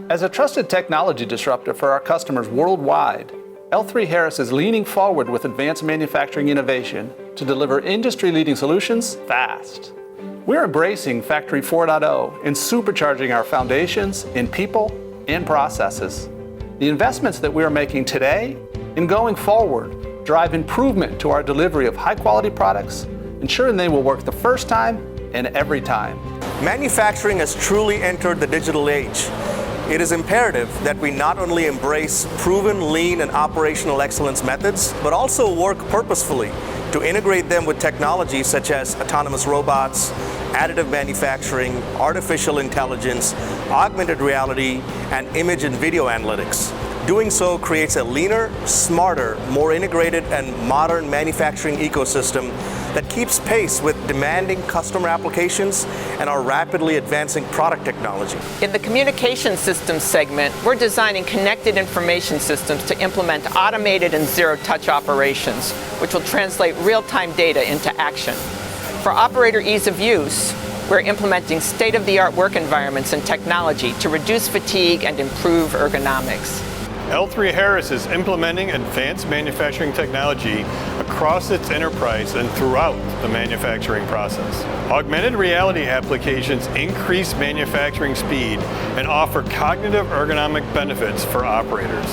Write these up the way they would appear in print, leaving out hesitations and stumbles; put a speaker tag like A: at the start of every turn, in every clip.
A: As a trusted technology disruptor for our customers worldwide, L3Harris is leaning forward with advanced manufacturing innovation to deliver industry-leading solutions fast. We're embracing Factory 4.0 and supercharging our foundations in people and processes. The investments that we are making today and going forward drive improvement to our delivery of high-quality products, ensuring they will work the first time and every time.
B: Manufacturing has truly entered the digital age. It is imperative that we not only embrace proven lean and operational excellence methods, but also work purposefully to integrate them with technologies such as autonomous robots, additive manufacturing, artificial intelligence, augmented reality, and image and video analytics. Doing so creates a leaner, smarter, more integrated, and modern manufacturing ecosystem that keeps pace with demanding customer applications and our rapidly advancing product technology.
C: In the communication systems segment, we're designing connected information systems to implement automated and zero-touch operations, which will translate real-time data into action. For operator ease of use, we're implementing state-of-the-art work environments and technology to reduce fatigue and improve ergonomics.
D: L3Harris is implementing advanced manufacturing technology across its enterprise and throughout the manufacturing process. Augmented reality applications increase manufacturing speed and offer cognitive ergonomic benefits for operators.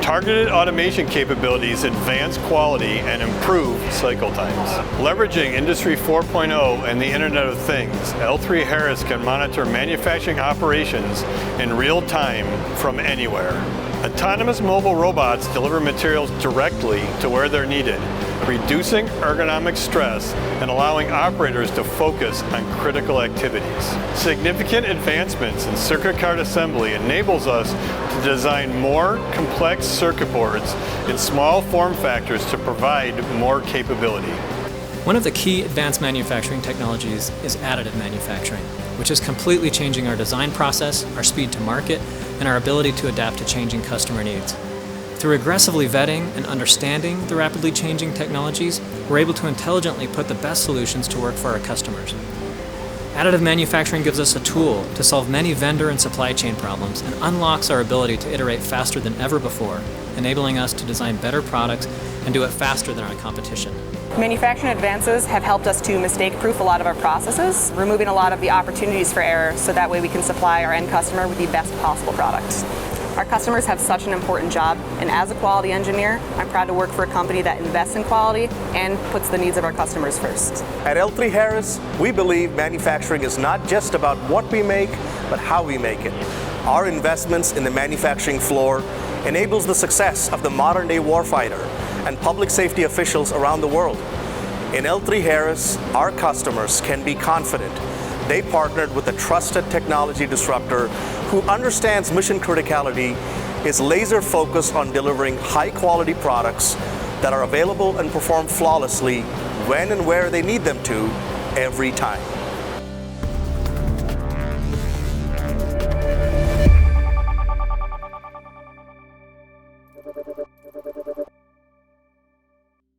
D: Targeted automation capabilities advance quality and improve cycle times. Leveraging Industry 4.0 and the Internet of Things, L3Harris can monitor manufacturing operations in real time from anywhere. Autonomous mobile robots deliver materials directly to where they're needed, reducing ergonomic stress and allowing operators to focus on critical activities. Significant advancements in circuit card assembly enables us to design more complex circuit boards in small form factors to provide more capability.
E: One of the key advanced manufacturing technologies is additive manufacturing, which is completely changing our design process, our speed to market, and our ability to adapt to changing customer needs. Through aggressively vetting and understanding the rapidly changing technologies, we're able to intelligently put the best solutions to work for our customers. Additive manufacturing gives us a tool to solve many vendor and supply chain problems and unlocks our ability to iterate faster than ever before, enabling us to design better products and do it faster than our competition.
F: Manufacturing advances have helped us to mistake-proof a lot of our processes, removing a lot of the opportunities for error so that way we can supply our end customer with the best possible product. Our customers have such an important job, and as a quality engineer, I'm proud to work for a company that invests in quality and puts the needs of our customers first.
B: At L3Harris, we believe manufacturing is not just about what we make, but how we make it. Our investments in the manufacturing floor enables the success of the modern-day warfighter and public safety officials around the world. In L3Harris, our customers can be confident they partnered with a trusted technology disruptor who understands mission criticality, is laser focused on delivering high-quality products that are available and perform flawlessly when and where they need them to every time.